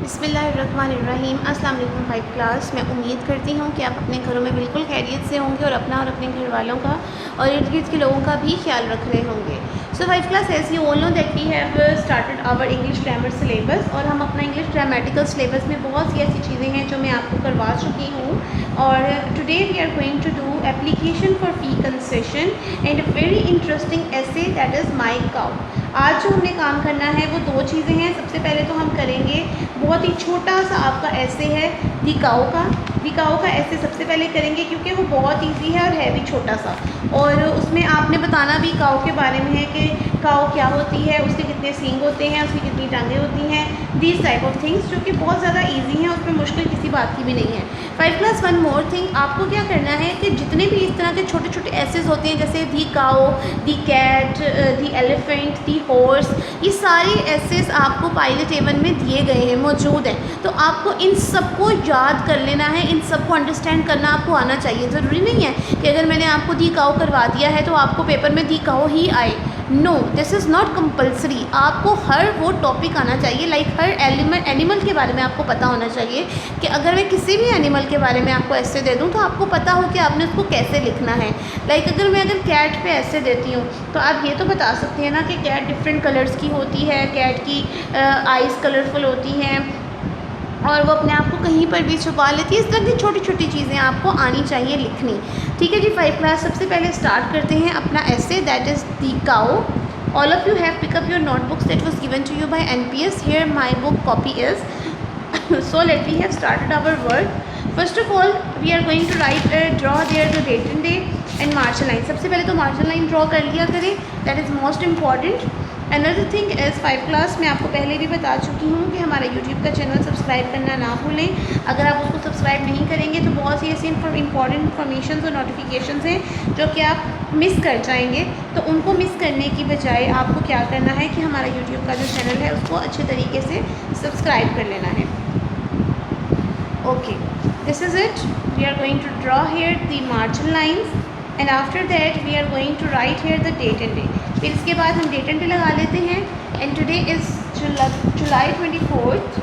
बिस्मिल्लाहिर्रहमानिर्रहीम। अस्सलाम वालेकुम फाइव क्लास। मैं उम्मीद करती हूँ कि आप अपने घरों में बिल्कुल खैरियत से होंगे और अपना और अपने घर वालों का और इर्द गिर्द के लोगों का भी ख्याल रख रहे होंगे। So five class, as you all know that we have started our English grammar syllabus, और हम अपना इंग्लिश ग्रामेटिकल सिलेबस में बहुत सी ऐसी चीज़ें हैं जो मैं आपको करवा चुकी हूँ। और today we are going to do application for fee concession and a very interesting essay that is my cow. आज जो हमने काम करना है वो दो चीज़ें हैं। सबसे पहले तो हम करेंगे बहुत ही छोटा सा आपका ऐसे है दिकाओ का ऐसे सबसे पहले करेंगे, क्योंकि वो बहुत इजी है और है भी छोटा सा। और उसमें आपने बताना भी काओ के बारे में है कि काओ क्या होती है, उसके कितने सींग होते हैं, उसकी कितनी टांगें होती हैं, दीज टाइप ऑफ थिंग्स, जो कि बहुत ज़्यादा इजी हैं, उसमें मुश्किल किसी बात की भी नहीं है। Five class, one more thing, आपको क्या करना है कि जितने भी इस तरह के छोटे छोटे एसेज होते हैं, जैसे the cow, the cat, the elephant, the horse, ये सारे एसेज आपको पायलट एवन में दिए गए हैं, मौजूद हैं। तो आपको इन सबको याद कर लेना है, इन सबको अंडरस्टैंड करना आपको आना चाहिए। ज़रूरी नहीं है कि अगर मैंने आपको दी काओ करवा दिया है तो आपको पेपर में दी काओ ही आए। No, this is not compulsory. आपको हर वो टॉपिक आना चाहिए, लाइक हर एनिमल के बारे में आपको पता होना चाहिए कि अगर मैं किसी भी एनिमल के बारे में आपको ऐसे दे दूँ तो आपको पता हो कि आपने उसको कैसे लिखना है। लाइक अगर कैट पे ऐसे देती हूँ तो आप ये तो बता सकते हैं ना कि कैट डिफरेंट कलर्स की होती है, कैट की आइज़ कलरफुल होती हैं और वो अपने आप को कहीं पर भी छुपा लेती है। इस तरह की छोटी छोटी चीज़ें आपको आनी चाहिए लिखनी। ठीक है जी फाइव क्लास, सबसे पहले स्टार्ट करते हैं अपना ऐसे that is the cow. All of you have pick up your notebooks that was given to you by NPS. Here my book copy is so let we have started our work. First of all we are going to write draw there the date and day and margin line. सबसे पहले तो margin line draw कर लिया करें, that is most important. Another thing is five class, मैं आपको पहले भी बता चुकी हूँ कि हमारा यूट्यूब का चैनल सब्सक्राइब करना ना भूलें। अगर आप उसको सब्सक्राइब नहीं करेंगे तो बहुत सी ऐसी इंपॉर्टेंट इन्फॉर्मेशन और नोटिफिकेशंस हैं जो कि आप मिस कर जाएंगे। तो उनको मिस करने की बजाय आपको क्या करना है कि हमारा यूट्यूब का जो चैनल है उसको अच्छे तरीके से सब्सक्राइब कर लेना है। Okay, this is it. We are going to draw here the margin lines and after that we are going to write here the date and day. फिर इसके बाद हम डेट एंड डे लगा लेते हैं। And today is July 24th।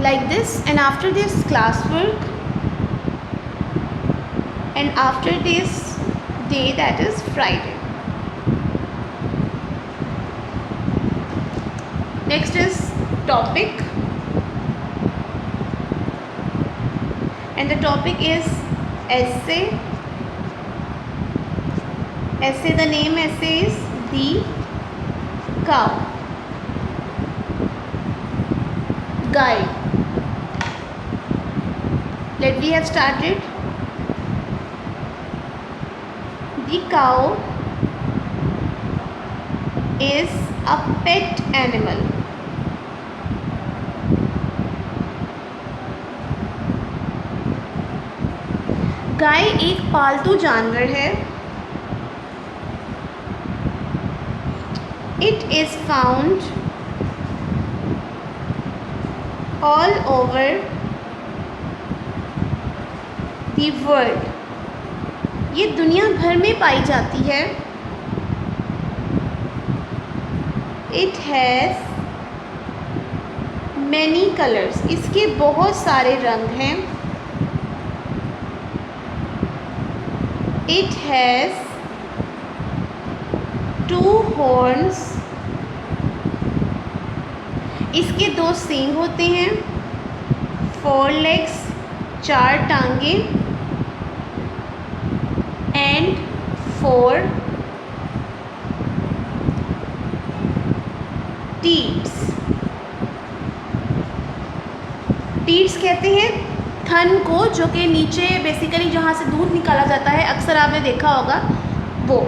like this, and after this classwork, and after this day, that is Friday. Next is topic, and the topic is essay. The name essay is the cow. Guide. Let we have started. The cow is a pet animal. गाय एक पालतू जानवर है। It is found all over the world. ये दुनिया भर में पाई जाती है। It has many colors. इसके बहुत सारे रंग हैं। It has two horns. इसके दो सींग होते हैं। Four legs, चार टांगें, and four teats. टीट्स कहते हैं थन को, जो कि नीचे बेसिकली जहाँ से दूध निकाला जाता है, अक्सर आपने देखा होगा वो।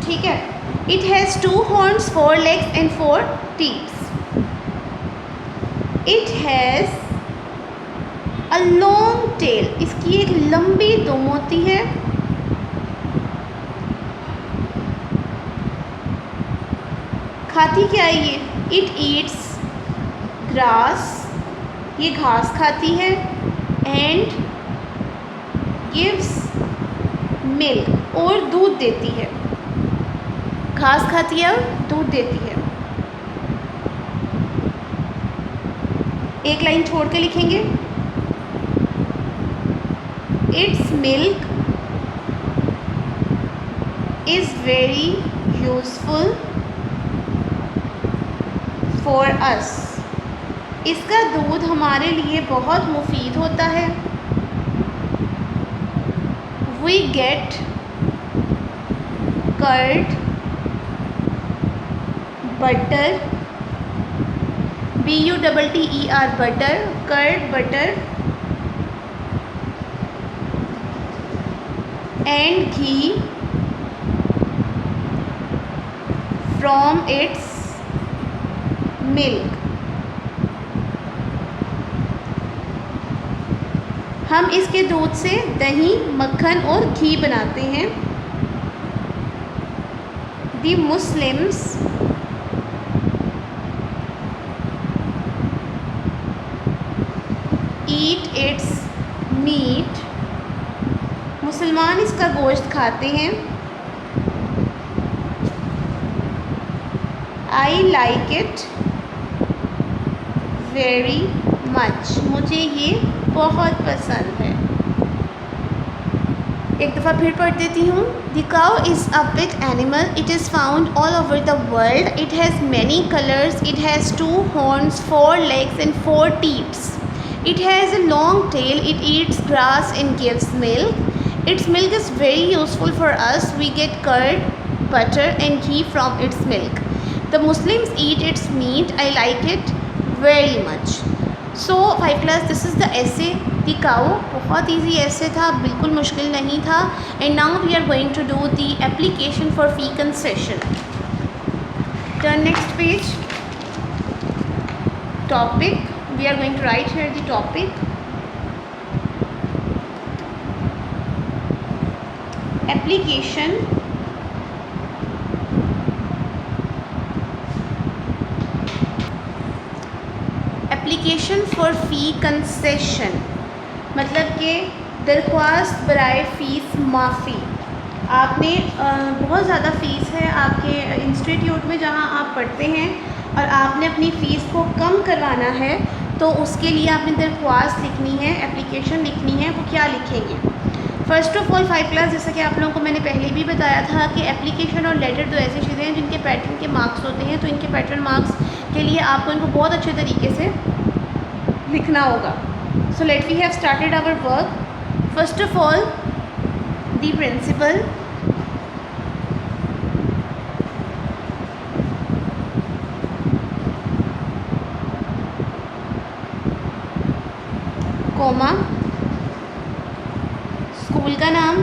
ठीक है। It has 2 horns, 4 legs and 4 teats. It has a long tail. इसकी एक लंबी दुम होती है. खाती क्या है ये? इट ईट्स ग्रास, ये घास खाती है, एंड गिव्स मिल्क, और दूध देती है। घास खाती है और दूध देती है। एक लाइन छोड़ के लिखेंगे, it's milk is very useful for us, इसका दूध हमारे लिए बहुत मुफीद होता है। We get curd, butter, BUTTER butter, curd butter, and ghee from its milk. हम इसके दूध से दही, मक्खन और घी बनाते हैं। दी मुस्लिम्स ईट इट्स मीट, मुसलमान इसका गोश्त खाते हैं। I like it very much, मुझे ये बहुत पसंद है। एक दफ़ा फिर पढ़ देती हूँ। The cow is a big animal, it is found all over the world, it has many colours, it has 2 horns, 4 legs and 4 teeth. It has a long tail, it eats grass and gives milk. Its milk is very useful for us, we get curd, butter and ghee from its milk. The Muslims eat its meat, I like it very much. So 5 class, this is the essay The Cow. बहुत easy essay था, बिल्कुल मुश्किल नहीं था. And now we are going to do the application for fee concession. Turn next page. Topic. We are going to write here the topic. Application for fee concession, मतलब कि दरख्वास्त बराए फ़ीस माफ़ी। आपने बहुत ज़्यादा फ़ीस है आपके इंस्टीट्यूट में जहाँ आप पढ़ते हैं और आपने अपनी फ़ीस को कम करवाना है, तो उसके लिए आपने दरख्वास्त लिखनी है, एप्लीकेशन लिखनी है। वो क्या लिखेंगे? फ़र्स्ट ऑफ़ ऑल 5 क्लास, जैसा कि आप लोगों को मैंने पहले भी बताया था कि एप्लीकेशन और लेटर दो ऐसी चीज़ें हैं जिनके पैटर्न के मार्क्स होते हैं। तो इनके पैटर्न मार्क्स के लिए आपको इनको बहुत अच्छे तरीके से लिखना होगा। So let we have started our work. First of all the principal, comma, school का नाम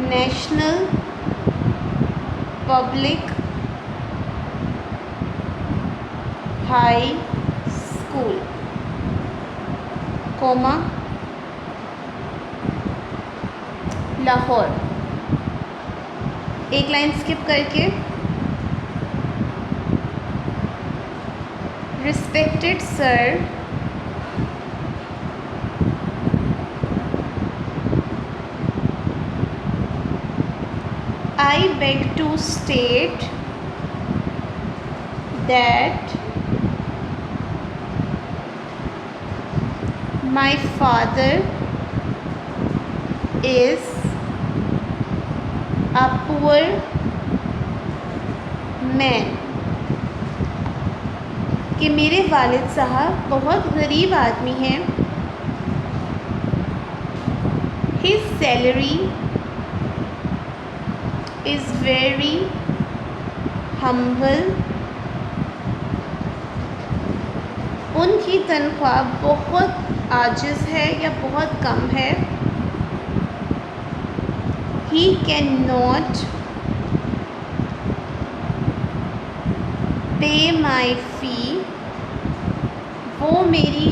National Public High School, comma, Lahore. एक लाइन स्किप करके respected sir, I beg to state that my father is a poor man, कि मेरे वालिद साहब बहुत गरीब आदमी हैं। His salary is very humble, उनकी तनख्वाह बहुत आजिज़ है या बहुत कम है। He cannot pay my fee, वो मेरी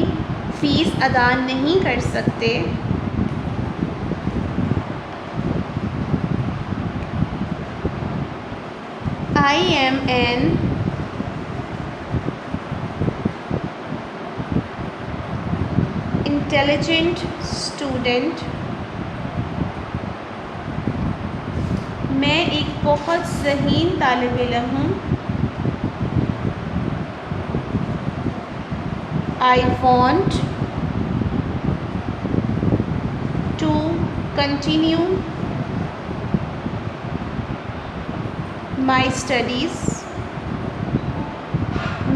फ़ीस अदा नहीं कर सकते। I am an intelligent student. मैं एक बहुत ज़हीन तालिब इल्म हूँ. I want to continue my studies.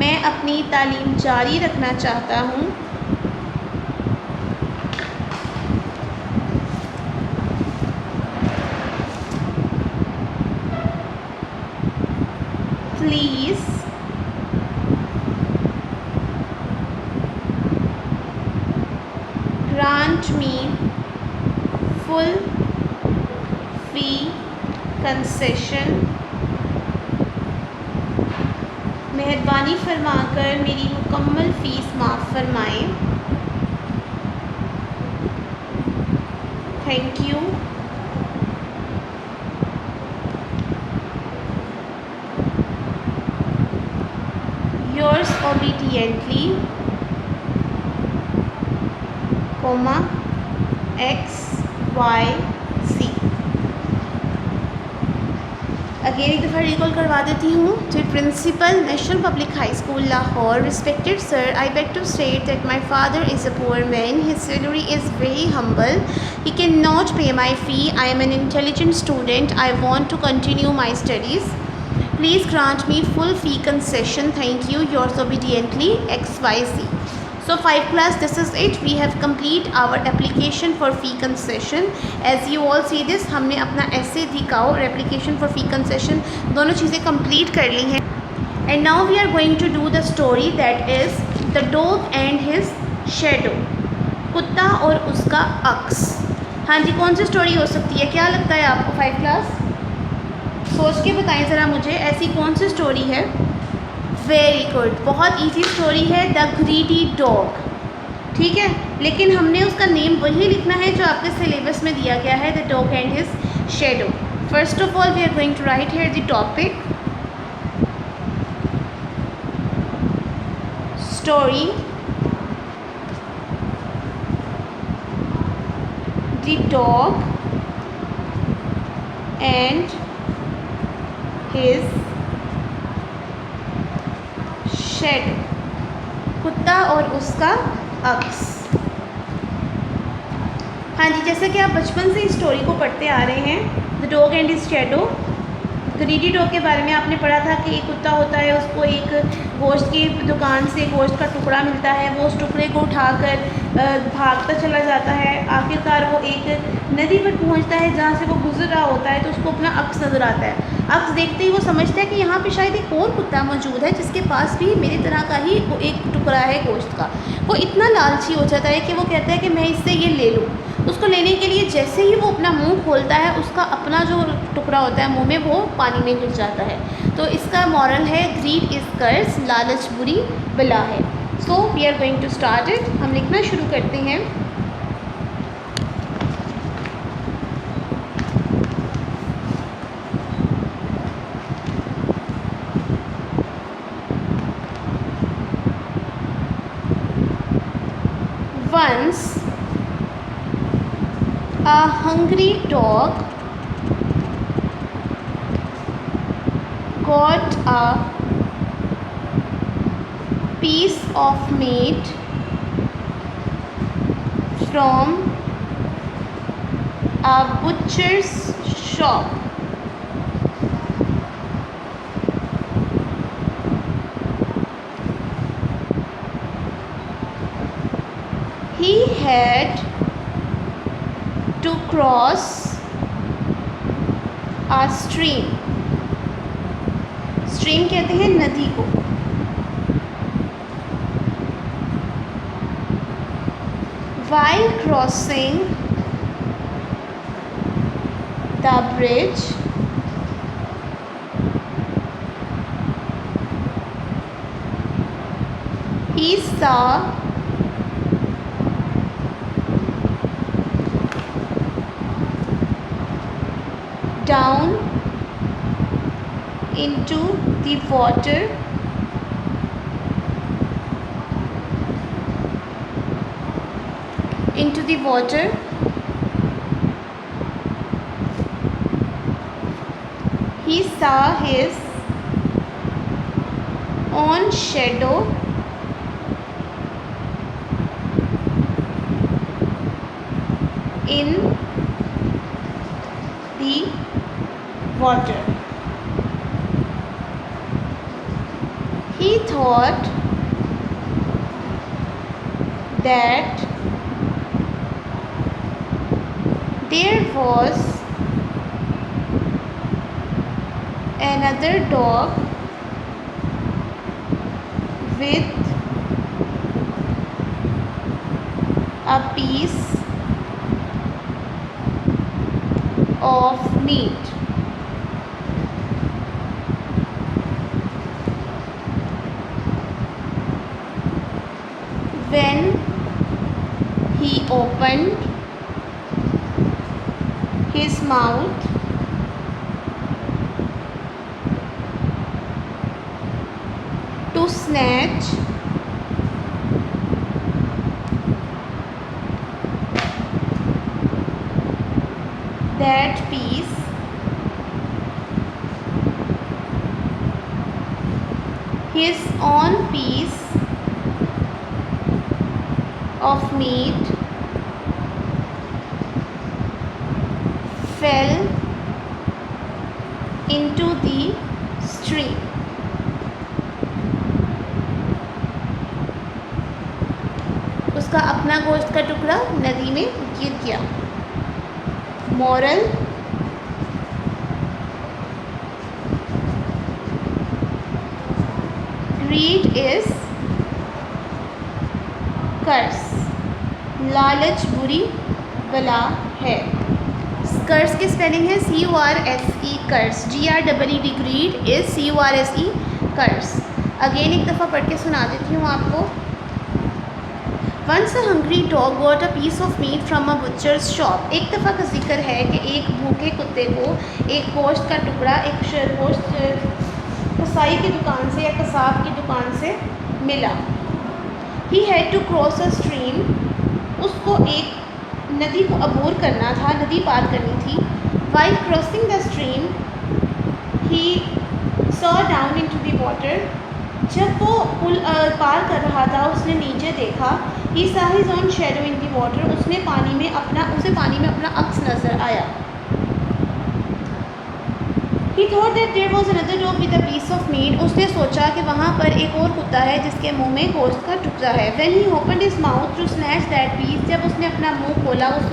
मैं अपनी तालीम जारी रखना चाहता हूँ. Please grant me full fee concession. मेहरबानी फरमाकर मेरी मुकम्मल फ़ीस माफ़ फरमाएं. Thank you. Yours obediently, X Y C. Again एक दफ़ा रिकॉल करवा देती हूँ. To principal, National Public High School Lahore. Respected sir, I beg to state that my father is a poor man. His salary is very humble. He can not pay my fee. I am an intelligent student. I want to continue my studies. Please grant me full fee concession. Thank you. Yours obediently, XYZ. So 5 class, this is it. We have complete our application for fee concession. As you all see this, हमने अपना essay लिखा और application for fee concession दोनों चीज़ें complete कर ली हैं. And now we are going to do the story that is the dog and his shadow. कुत्ता और उसका अक्स. हाँ जी, कौन सी स्टोरी हो सकती है? क्या लगता है आपको 5 क्लास? सोच के बताएं ज़रा मुझे, ऐसी कौन सी स्टोरी है? वेरी गुड, बहुत इजी स्टोरी है, द ग्रीडी डॉग. ठीक है, लेकिन हमने उसका नेम वही लिखना है जो आपके सिलेबस में दिया गया है, the dog and his shadow. First of all we are going to write here the topic. Story, the dog and his shadow. कुत्ता और उसका अक्स. हाँ जी, जैसे कि आप बचपन से इस स्टोरी को पढ़ते आ रहे हैं, the dog and his shadow. Greedy dog के बारे में आपने पढ़ा था कि एक कुत्ता होता है, उसको एक गोश्त की दुकान से गोश्त का टुकड़ा मिलता है. वो उस टुकड़े को उठाकर भागता चला जाता है. आखिरकार वो एक नदी पर पहुंचता है जहाँ से वो गुजर रहा होता है, तो उसको अपना अक्स नज़र आता है. अक्स देखते ही वो समझता है कि यहाँ पे शायद एक और कुत्ता मौजूद है जिसके पास भी मेरी तरह का ही वो एक टुकड़ा है गोश्त का. वो इतना लालची हो जाता है कि वो कहता है कि मैं इससे ये ले लूँ. उसको लेने के लिए जैसे ही वो अपना मुंह खोलता है, उसका अपना जो टुकड़ा होता है मुंह में, वो पानी में गिर जाता है. तो इसका मॉरल है, ग्रीड इज़ कर्स, लालच बुरी बला है. So we are going to start it. हम लिखना शुरू करते हैं. Once a hungry dog got a piece of meat from a butcher's shop. He had to cross a stream. Stream कहते हैं नदी को. While crossing the bridge, he saw down into the water he saw his own shadow in the water. He thought that there was another dog with a piece of meat. When he opened his mouth, to snatch that piece, his own piece of meat fell into the stream. उसका अपना गोश्त का टुकड़ा नदी में गिर गया. Moral: greed is कर्स. लालच बुरी बला है. कर्स की स्पेलिंग है CURSE curse. GREED greed is CURSE curse. Again एक दफ़ा पढ़ के सुना देती हूँ आपको. Once a hungry dog got a piece of meat from a butcher's shop. एक दफ़ा का जिक्र है कि एक भूखे कुत्ते को एक गोश्त का टुकड़ा एक गोश्त कसाई की दुकान से या कसाब की दुकान से मिला. He had to cross a stream. उसको एक नदी को अबूर करना था, नदी पार करनी थी. While crossing the stream, he saw down into the water. जब वो पुल पार कर रहा था उसने नीचे देखा. He saw his own shadow in the water. उसे पानी में अपना अक्स नज़र आया. He thought that there was another dog with a piece of meat. उसने सोचा कि वहाँ पर एक और कुत्ता है जिसके मुंह में गोश्त का टुकड़ा है. When he opened his mouth to snatch that piece, जब उसने अपना मुंह खोला उस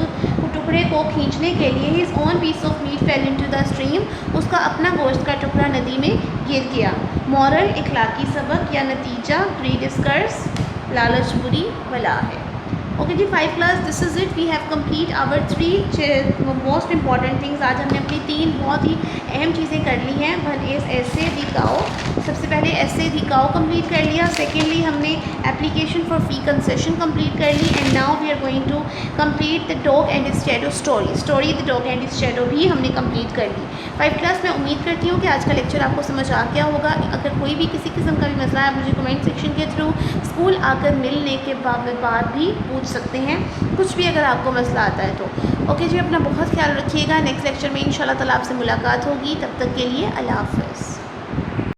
टुकड़े को खींचने के लिए, his own piece of meat fell into the stream. उसका अपना गोश्त का टुकड़ा नदी में गिर गया. Moral: इखलाकी सबक या नतीजा, greed is curse. लालच बुरी बला है. ओके जी, 5 class this is it. We have complete our 3 most important things. आज हमने अपनी 3 बहुत ही अहम चीज़ें कर ली हैं. वन इज़ ऐसे दिखाओ. सबसे पहले ऐसे दिखाओ कंप्लीट कर लिया. सेकेंडली हमने application for fee concession complete कर ली. And now we are going to complete the dog and its shadow story the dog and its shadow भी हमने कंप्लीट कर ली. 5 क्लास मैं उम्मीद करती हूँ कि आज का लेक्चर आपको समझ आ गया होगा. अगर कोई भी किसी किस्म का भी मसला है आप मुझे कमेंट सेक्शन के थ्रू स्कूल आकर मिलने के बाद भी पूछ सकते हैं. कुछ भी अगर आपको मसला आता है तो. ओके जी, अपना बहुत ख्याल रखिएगा. नेक्स्ट लेक्चर में इंशाल्लाह ताला आपसे मुलाकात होगी. तब तक के लिए अल्लाह हाफ़िज़.